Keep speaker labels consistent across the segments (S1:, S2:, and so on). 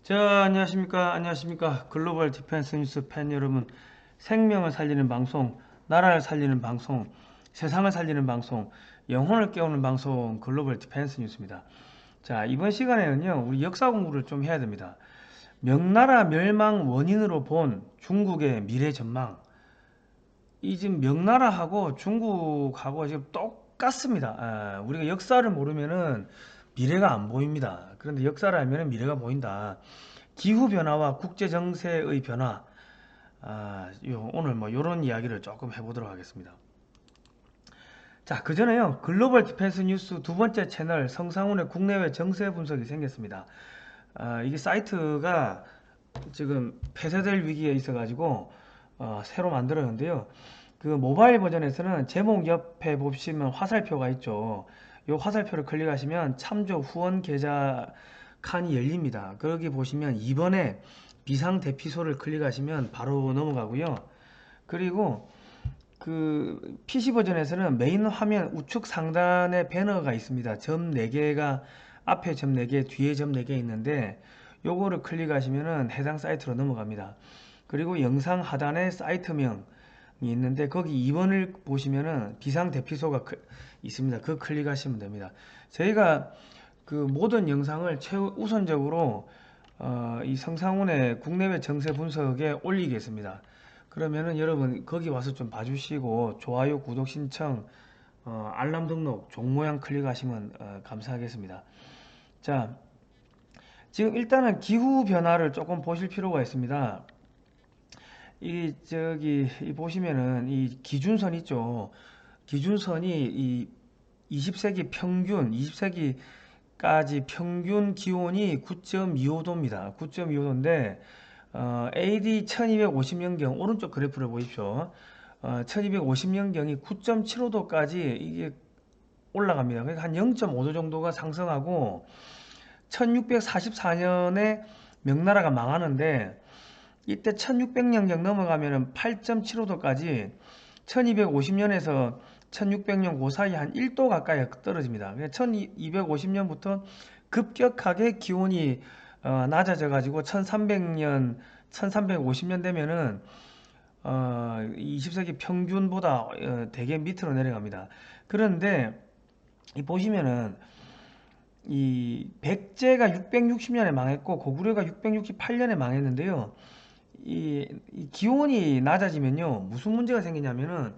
S1: 자, 안녕하십니까. 글로벌 디펜스 뉴스 팬 여러분. 생명을 살리는 방송, 나라를 살리는 방송, 세상을 살리는 방송, 영혼을 깨우는 방송, 글로벌 디펜스 뉴스입니다. 자, 이번 시간에는요, 우리 역사 공부를 좀 해야 됩니다. 명나라 멸망 원인으로 본 중국의 미래 전망. 이 지금 명나라하고 중국하고 지금 똑같습니다. 우리가 역사를 모르면은 미래가 안 보입니다. 그런데 역사를 알면은 미래가 보인다. 기후 변화와 국제 정세의 변화. 오늘 뭐 이런 이야기를 조금 해보도록 하겠습니다. 자, 그 전에요. 글로벌 디펜스 뉴스 두 번째 채널 성상훈의 국내외 정세 분석이 생겼습니다. 이게 사이트가 지금 폐쇄될 위기에 있어가지고 새로 만들었는데요. 그 모바일 버전에서는 제목 옆에 보시면 화살표가 있죠. 이 화살표를 클릭하시면 참조 후원 계좌 칸이 열립니다. 거기 보시면 이번에 비상 대피소를 클릭하시면 바로 넘어가고요. 그리고 그 PC 버전에서는 메인 화면 우측 상단에 배너가 있습니다. 점 4개가 앞에 점 4개, 뒤에 점 4개 있는데 요거를 클릭하시면은 해당 사이트로 넘어갑니다. 그리고 영상 하단에 사이트명이 있는데 거기 2번을 보시면은 비상 대피소가 있습니다. 그거 클릭하시면 됩니다. 저희가 그 모든 영상을 우선적으로 이 성상훈의 국내외 정세 분석에 올리겠습니다. 그러면은 여러분 거기 와서 좀 봐주시고 좋아요, 구독 신청, 알람 등록, 종 모양 클릭하시면 감사하겠습니다. 자, 지금 일단은 기후 변화를 조금 보실 필요가 있습니다. 이 보시면은 이 기준선 있죠. 기준선이 이 20세기 평균, 20세기까지 평균 기온이 9.25도입니다. 9.25도인데 AD 1250년경 오른쪽 그래프를 보십시오. 1250년경이 9.75도까지 이게 올라갑니다. 그러니까 한 0.5도 정도가 상승하고 1644년에 명나라가 망하는데 이때 1600년경 넘어가면은 8.75도까지 1250년에서 1600년 그 사이 한 1도 가까이 떨어집니다. 1250년부터 급격하게 기온이 낮아져 가지고 1300년 1350년 되면은 20세기 평균보다 되게 밑으로 내려갑니다. 그런데 이 보시면은 이 백제가 660년에 망했고 고구려가 668년에 망했는데요. 이 기온이 낮아지면요 무슨 문제가 생기냐면은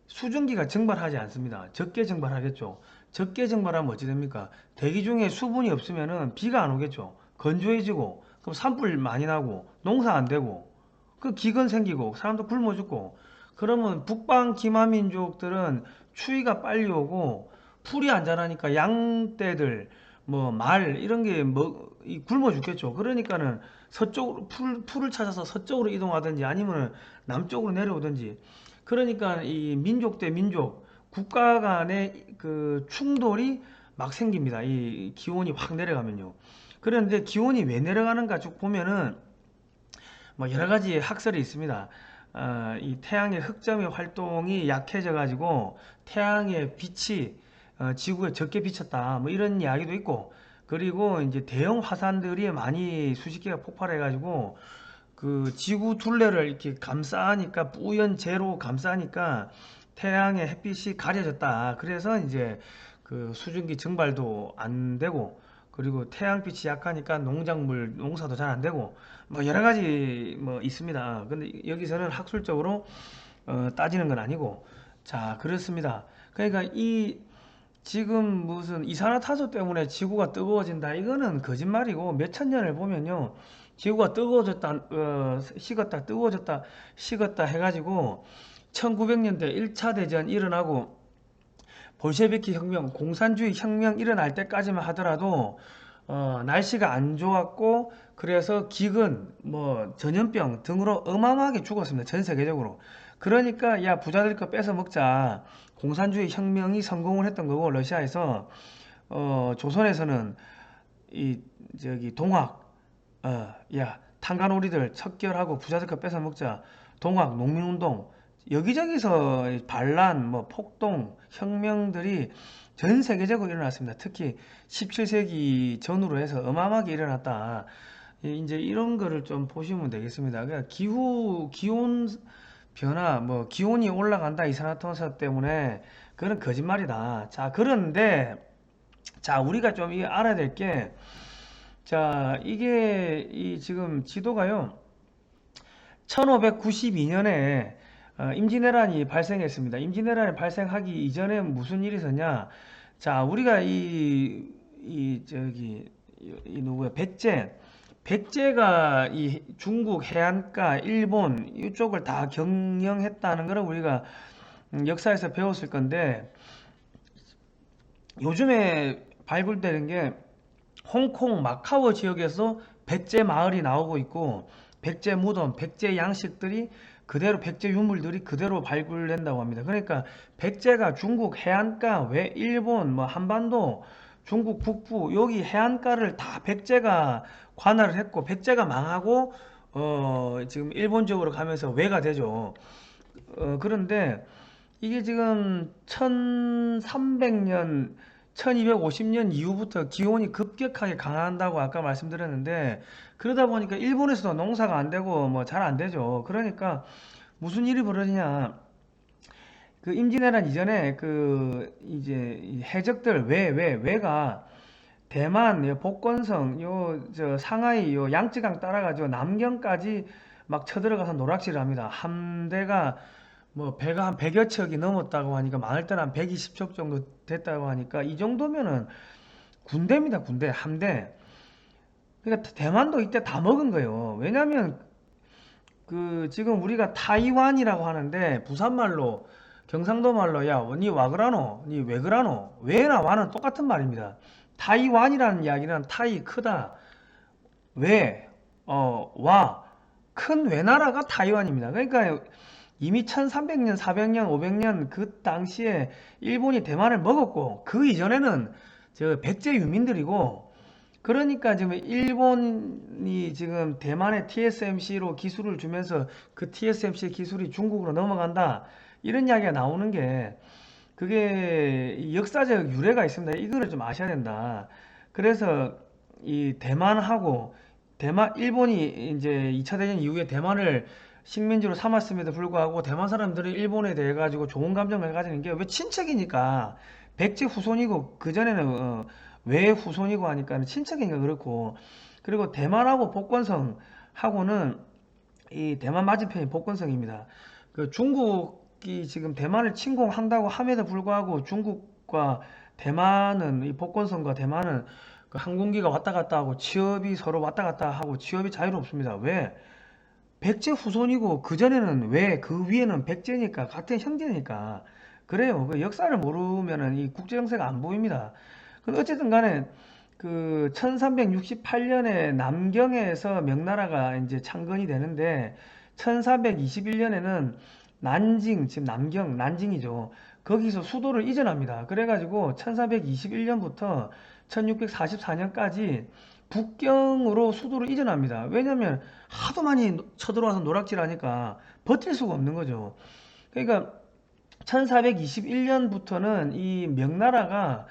S1: 수증기가 증발하지 않습니다. 적게 증발하겠죠. 적게 증발하면 어찌 됩니까? 대기 중에 수분이 없으면은 비가 안 오겠죠. 건조해지고 그럼 산불 많이 나고 농사 안 되고 그 기근 생기고 사람도 굶어 죽고 그러면 북방 기마민족들은 추위가 빨리 오고 풀이 안 자라니까 양떼들 뭐 말 이런 게 뭐 굶어 죽겠죠. 그러니까는 서쪽으로 풀을 찾아서 서쪽으로 이동하든지 아니면 남쪽으로 내려오든지 그러니까 이 민족 대 민족 국가 간의 그 충돌이 막 생깁니다. 이 기온이 확 내려가면요. 그런데 기온이 왜 내려가는가 쭉 보면은 뭐 여러 가지 학설이 있습니다. 이 태양의 흑점의 활동이 약해져 가지고 태양의 빛이 지구에 적게 비쳤다. 뭐 이런 이야기도 있고 그리고 이제 대형 화산들이 많이 수십 개가 폭발해 가지고 그 지구 둘레를 이렇게 감싸니까 뿌연 재로 감싸니까 태양의 햇빛이 가려졌다. 그래서 이제 그 수증기 증발도 안 되고 그리고 태양빛이 약하니까 농작물 농사도 잘 안 되고 뭐 여러 가지 뭐 있습니다. 근데 여기서는 학술적으로 따지는 건 아니고 자 그렇습니다. 그러니까 이 지금 무슨 이산화탄소 때문에 지구가 뜨거워진다 이거는 거짓말이고 몇천 년을 보면요 지구가 뜨거워졌다 식었다 뜨거워졌다 식었다 해가지고 1900년대 1차 대전 일어나고 볼셰비키 혁명 공산주의 혁명 일어날 때까지만 하더라도 날씨가 안 좋았고 그래서 기근 뭐 전염병 등으로 어마어마하게 죽었습니다. 전 세계적으로. 그러니까 야 부자들 거 뺏어 먹자. 공산주의 혁명이 성공을 했던 거고 러시아에서 조선에서는 이 저기 동학 야 탄간오리들 척결하고 부자들 거 뺏어 먹자. 동학 농민운동 여기저기서 반란 뭐 폭동 혁명들이 전 세계적으로 일어났습니다. 특히 17세기 전후로 해서 어마어마하게 일어났다. 이제 이런 거를 좀 보시면 되겠습니다. 그러니까 기온 변화, 뭐 기온이 올라간다 이산화탄소 때문에 그건 거짓말이다. 자, 그런데 자, 우리가 좀 알아야 될 게, 자, 이게 이 지금 지도가요. 1592년에 임진왜란이 발생했습니다. 임진왜란이 발생하기 이전에 무슨 일이 있었냐? 자, 우리가 이 저기 이 누구야? 백제가 이 중국 해안가, 일본 이쪽을 다 경영했다는 것을 우리가 역사에서 배웠을 건데, 요즘에 발굴되는 게 홍콩, 마카오 지역에서 백제 마을이 나오고 있고, 백제 무덤, 백제 양식들이 그대로, 백제 유물들이 그대로 발굴된다고 합니다. 그러니까 백제가 중국 해안가, 외 일본, 뭐 한반도, 중국 북부 여기 해안가를 다 백제가 관할을 했고, 백제가 망하고 지금 일본 쪽으로 가면서 외가 되죠. 그런데 이게 지금 1300년, 1250년 이후부터 기온이 급격하게 강한다고 아까 말씀드렸는데, 그러다 보니까 일본에서도 농사가 안 되고 뭐 잘 안 되죠. 그러니까 무슨 일이 벌어지냐? 그 임진왜란 이전에 그 이제 이 해적들 외가 대만, 복건성, 요 저 상하이, 요 양쯔강 따라가지고 남경까지 막 쳐들어가서 노락질을 합니다. 함대가 뭐 배가 한 100여 척이 넘었다고 하니까, 많을 때는 한 120척 정도 됐다고 하니까, 이 정도면은 군대입니다. 군대 함대. 그러니까 대만도 이때 다 먹은 거예요. 왜냐면 그 지금 우리가 타이완이라고 하는데, 부산말로 경상도 말로 야, 니 와 그라노? 니 왜 그라노? 왜나 와는 똑같은 말입니다. 타이완이라는 이야기는 타이 크다, 왜, 와, 큰 외나라가 타이완입니다. 그러니까 이미 1300년, 400년, 500년 그 당시에 일본이 대만을 먹었고, 그 이전에는 저 백제 유민들이고, 그러니까 지금 일본이 지금 대만에 TSMC로 기술을 주면서 그 TSMC 기술이 중국으로 넘어간다, 이런 이야기가 나오는 게, 그게 역사적 유래가 있습니다. 이거를 좀 아셔야 된다. 그래서 이 대만하고 일본이 이제 2차 대전 이후에 대만을 식민지로 삼았음에도 불구하고, 대만 사람들이 일본에 대해 가지고 좋은 감정을 가지는 게, 왜 친척이니까, 백제 후손이고, 그전에는 외 후손이고 하니까 친척이니까 그렇고, 그리고 대만하고 복건성하고는, 이 대만 맞은편이 복건성입니다. 그 중국이 지금 대만을 침공한다고 함에도 불구하고, 중국과 대만은, 이 복건성과 대만은 그 항공기가 왔다 갔다 하고 취업이 서로 왔다 갔다 하고 취업이 자유롭습니다. 왜? 백제 후손이고, 그전에는 왜 그 위에는 백제니까, 같은 형제니까 그래요. 그 역사를 모르면은 이 국제 정세가 안 보입니다. 근데 어쨌든 간에 그 1368년에 남경에서 명나라가 이제 창건이 되는데, 1421년에는 난징, 지금 남경, 난징이죠. 거기서 수도를 이전합니다. 그래가지고 1421년부터 1644년까지 북경으로 수도를 이전합니다. 왜냐면 하도 많이 쳐들어와서 노락질하니까 버틸 수가 없는 거죠. 그러니까 1421년부터는 이 명나라가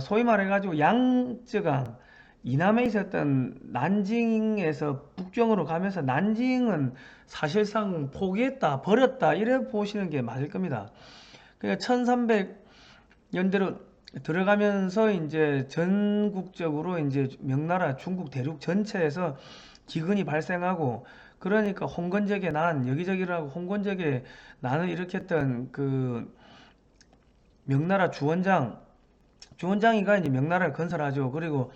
S1: 소위 말해가지고 양쯔강 이남에 있었던 난징에서 북경으로 가면서, 난징은 사실상 포기했다, 버렸다, 이래 보시는 게 맞을 겁니다. 그러니까 1300년대로 들어가면서 이제 전국적으로 이제 명나라 중국 대륙 전체에서 기근이 발생하고, 그러니까 홍건적의 난, 여기저기라고 홍건적의 난을 일으켰던 그 명나라 주원장이가 이제 명나라를 건설하죠. 그리고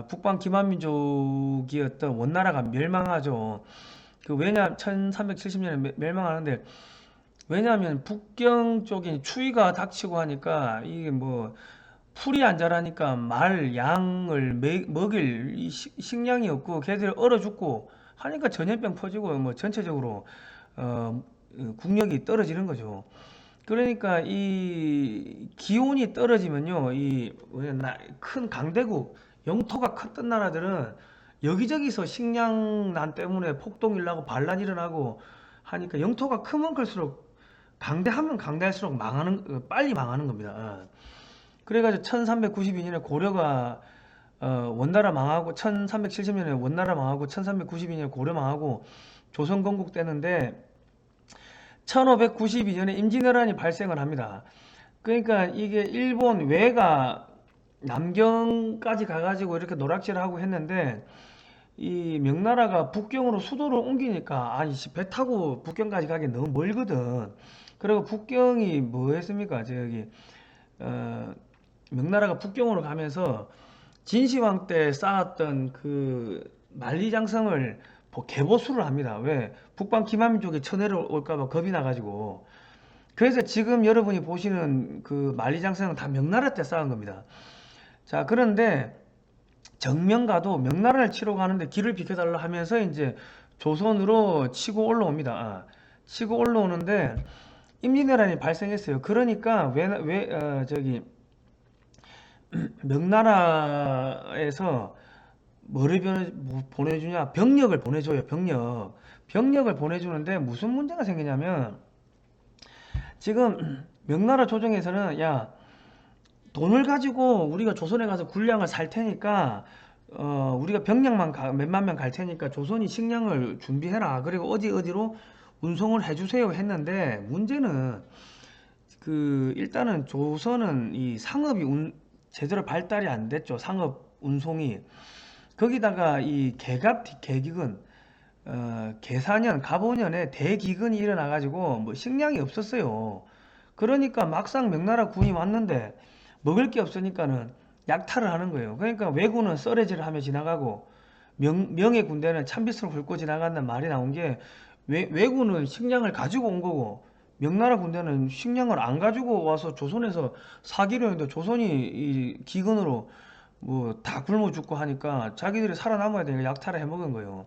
S1: 북방 기만민족이었던 원나라가 멸망하죠. 그 왜냐 1370년에 멸망하는데, 왜냐하면 북경 쪽에 추위가 닥치고 하니까, 이게 뭐 풀이 안 자라니까 말, 양을 먹일 식량이 없고, 걔들 얼어 죽고 하니까 전염병 퍼지고, 뭐 전체적으로 국력이 떨어지는 거죠. 그러니까 이 기온이 떨어지면요, 큰 강대국, 영토가 컸던 나라들은 여기저기서 식량난 때문에 폭동이 일어나고 반란이 일어나고 하니까, 영토가 크면 클수록, 강대하면 강대할수록 빨리 망하는 겁니다. 그래가지고 1392년에 고려가 원나라 망하고 1370년에 원나라 망하고 1392년에 고려 망하고 조선 건국되는데 1592년에 임진왜란이 발생을 합니다. 그러니까 이게 일본 외가 남경까지 가가지고 이렇게 노략질을 하고 했는데 이 명나라가 북경으로 수도를 옮기니까 아니 배 타고 북경까지 가기 너무 멀거든. 그리고 북경이 뭐 했습니까? 저기 어, 명나라가 북경으로 가면서 진시황 때 쌓았던 그 만리장성을 개보수를 합니다. 왜? 북방 기만민족이 쳐내려올까봐 겁이 나가지고. 그래서 지금 여러분이 보시는 그 만리장성은 다 명나라 때 쌓은 겁니다. 자, 그런데 정명가도 명나라를 치러 가는데 길을 비켜달라 하면서 이제 조선으로 치고 올라옵니다. 치고 올라오는데 임진왜란이 발생했어요. 그러니까 저기 명나라에서 보내주냐? 병력을 보내줘요. 병력을 보내주는데 무슨 문제가 생기냐면 지금 명나라 조정에서는 야 돈을 가지고 우리가 조선에 가서 군량을 살 테니까 우리가 병력만 몇만 명 갈 테니까 조선이 식량을 준비해라. 그리고 어디로 운송을 해주세요 했는데 문제는 그 일단은 조선은 이 제대로 발달이 안 됐죠. 상업 운송이. 거기다가 이 개기근 개사년 갑오년에 대기근이 일어나 가지고 뭐 식량이 없었어요. 그러니까 막상 명나라 군이 왔는데 먹을 게 없으니까는 약탈을 하는 거예요. 그러니까 왜군은 썰애질을 하며 지나가고 명의 군대는 찬비스를 훑고 지나간다는 말이 나온 게 왜군은 식량을 가지고 온 거고 명나라 군대는 식량을 안 가지고 와서 조선에서 사기로 했는데 조선이 이 기근으로 뭐 다 굶어 죽고 하니까 자기들이 살아남아야 되니까 약탈을 해먹은 거예요.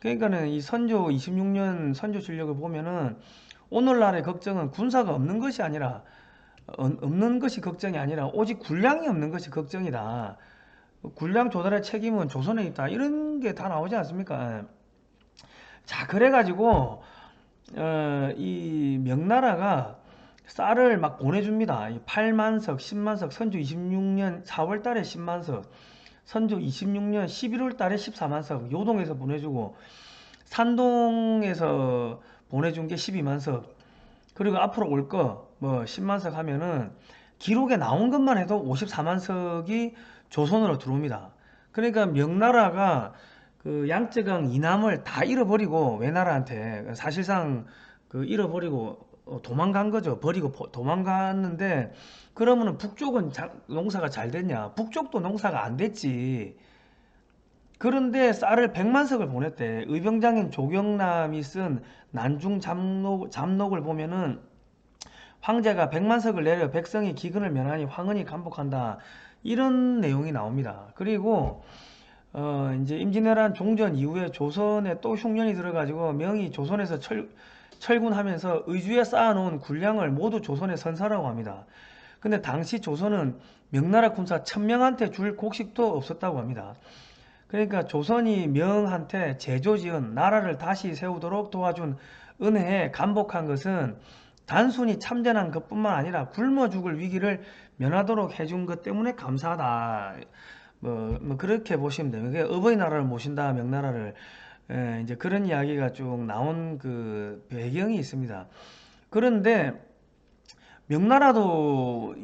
S1: 그러니까는 이 선조 26년 선조 전력을 보면은 오늘날의 걱정은 군사가 없는 것이 걱정이 아니라 오직 군량이 없는 것이 걱정이다. 군량 조달의 책임은 조선에 있다. 이런 게 다 나오지 않습니까? 자, 그래가지고 이 명나라가 쌀을 막 보내줍니다. 8만석, 10만석, 선조 26년 4월 달에 10만석, 선조 26년 11월 달에 14만석, 요동에서 보내주고, 산동에서 보내준 게 12만석, 그리고 앞으로 올 거, 뭐 10만석 하면은 기록에 나온 것만 해도 54만석이 조선으로 들어옵니다. 그러니까 명나라가 그 양쯔강 이남을 다 잃어버리고 외나라한테 사실상 그 잃어버리고 도망간 거죠. 버리고 도망갔는데 그러면은 북쪽은 농사가 잘 됐냐? 북쪽도 농사가 안 됐지. 그런데 쌀을 100만석을 보냈대. 의병장인 조경남이 쓴 난중 잡록을 보면은 황제가 100만석을 내려 백성이 기근을 면하니 황은이 감복한다. 이런 내용이 나옵니다. 그리고 이제 임진왜란 종전 이후에 조선에 또 흉년이 들어가지고 명이 조선에서 철군하면서 의주에 쌓아놓은 군량을 모두 조선에 선사라고 합니다. 근데 당시 조선은 명나라 군사 1000명한테 줄 곡식도 없었다고 합니다. 그러니까 조선이 명한테 제조지은 나라를 다시 세우도록 도와준 은혜에 감복한 것은 단순히 참전한 것뿐만 아니라 굶어 죽을 위기를 면하도록 해준 것 때문에 감사하다. 뭐 그렇게 보시면 돼요. 그게 어버이나라를 모신다, 명나라를. 이제 그런 이야기가 쭉 나온 그 배경이 있습니다. 그런데 명나라도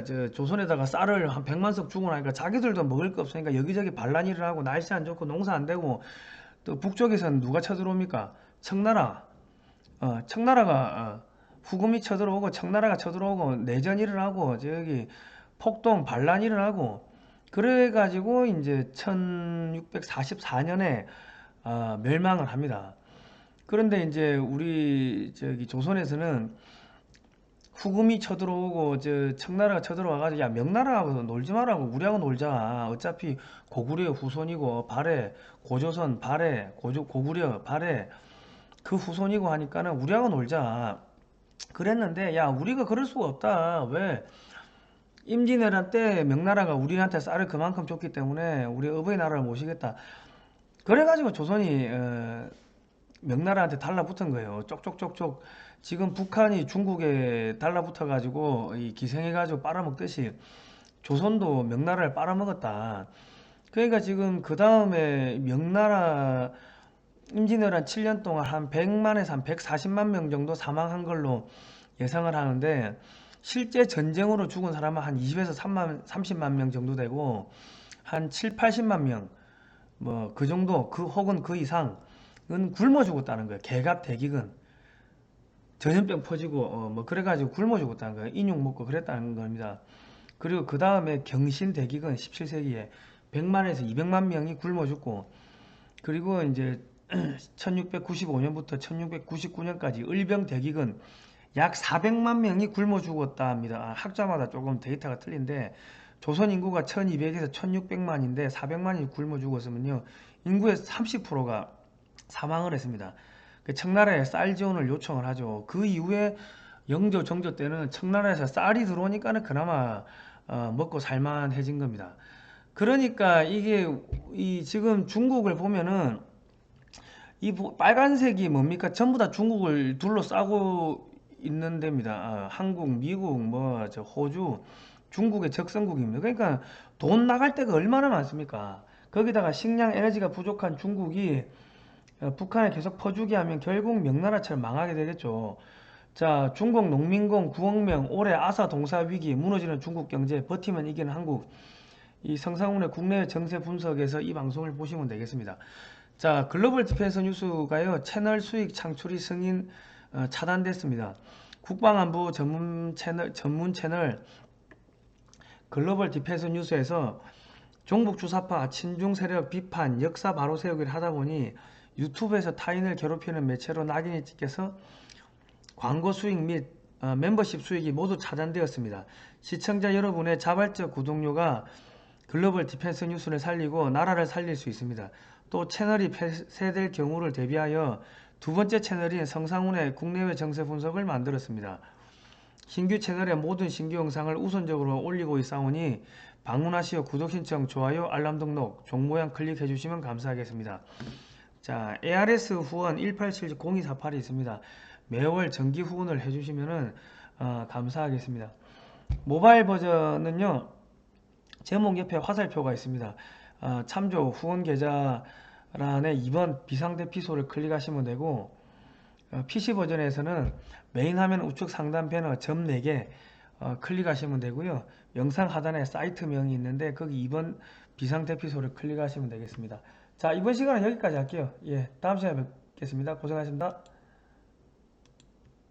S1: 저 조선에다가 쌀을 한 100만석 주고 나니까 자기들도 먹을 거 없으니까 여기저기 반란일을 하고 날씨 안 좋고 농사 안 되고 또 북쪽에서는 누가 쳐들어옵니까? 청나라. 청나라가 후금이 쳐들어오고 청나라가 쳐들어오고 내전이 일어나고 저기 폭동 반란이 일어나고 그래가지고 이제 1644년에 멸망을 합니다. 그런데 이제 우리 저기 조선에서는 후금이 쳐들어오고 저 청나라가 쳐들어와가지고 야 명나라하고 놀지 말라고 우리하고 놀자. 어차피 고구려 후손이고 발해 고조선 발해 고구려 발해 그 후손이고 하니까는 우리하고 놀자. 그랬는데 야 우리가 그럴 수가 없다. 왜? 임진왜란 때 명나라가 우리한테 쌀을 그만큼 줬기 때문에 우리 어버이 나라를 모시겠다. 그래가지고 조선이 명나라한테 달라붙은 거예요. 쪽쪽쪽쪽. 지금 북한이 중국에 달라붙어가지고 기생해가지고 빨아먹듯이 조선도 명나라를 빨아먹었다. 그러니까 지금 그 다음에 명나라 임진왜란 7년 동안 한 100만에서 한 140만 명 정도 사망한 걸로 예상을 하는데 실제 전쟁으로 죽은 사람은 한 20에서 30만 명 정도 되고 한 7, 80만 명 뭐 그 정도 그 혹은 그 이상은 굶어 죽었다는 거예요. 개갑 대기근 전염병 퍼지고 뭐 그래가지고 굶어 죽었다는 거예요. 인육 먹고 그랬다는 겁니다. 그리고 그 다음에 경신 대기근 17세기에 100만에서 200만 명이 굶어 죽고 그리고 이제 1695년부터 1699년까지 을병 대기근 약 400만 명이 굶어 죽었다 합니다. 학자마다 조금 데이터가 틀린데 조선 인구가 1200에서 1600만인데 400만이 굶어 죽었으면요. 인구의 30%가 사망을 했습니다. 그 청나라에 쌀 지원을 요청을 하죠. 그 이후에 영조, 정조 때는 청나라에서 쌀이 들어오니까는 그나마 먹고 살만해진 겁니다. 그러니까 이게 이 지금 중국을 보면은 이 빨간색이 뭡니까? 전부 다 중국을 둘러싸고 있는 데입니다. 한국, 미국, 뭐, 저 호주, 중국의 적성국입니다. 그러니까 돈 나갈 데가 얼마나 많습니까? 거기다가 식량, 에너지가 부족한 중국이 북한에 계속 퍼주게 하면 결국 명나라처럼 망하게 되겠죠. 자, 중국 농민공 9억 명, 올해 아사 동사 위기, 무너지는 중국 경제, 버티면 이기는 한국. 이 성상훈의 국내 정세 분석에서 이 방송을 보시면 되겠습니다. 자, 글로벌 디펜스 뉴스가요, 채널 수익 창출이 승인 차단됐습니다. 국방안보 전문 채널 글로벌 디펜스 뉴스에서 종북 주사파 친중 세력 비판 역사 바로 세우기를 하다 보니 유튜브에서 타인을 괴롭히는 매체로 낙인이 찍혀서 광고 수익 및 멤버십 수익이 모두 차단되었습니다. 시청자 여러분의 자발적 구독료가 글로벌 디펜스 뉴스를 살리고 나라를 살릴 수 있습니다. 또 채널이 폐쇄될 경우를 대비하여 두 번째 채널인 성상훈의 국내외 정세 분석을 만들었습니다. 신규 채널의 모든 신규 영상을 우선적으로 올리고 있사오니 방문하시어 구독 신청, 좋아요, 알람 등록, 종 모양 클릭해 주시면 감사하겠습니다. 자, ARS 후원 1870-0248이 있습니다. 매월 정기 후원을 해주시면 감사하겠습니다. 모바일 버전은요, 제목 옆에 화살표가 있습니다. 참조 후원 계좌란에 2번 비상대피소를 클릭하시면 되고 PC 버전에서는 메인 화면 우측 상단 배너 점 4개 클릭하시면 되고요. 영상 하단에 사이트명이 있는데 거기 2번 비상대피소를 클릭하시면 되겠습니다. 자, 이번 시간은 여기까지 할게요. 예, 다음 시간에 뵙겠습니다. 고생하셨습니다.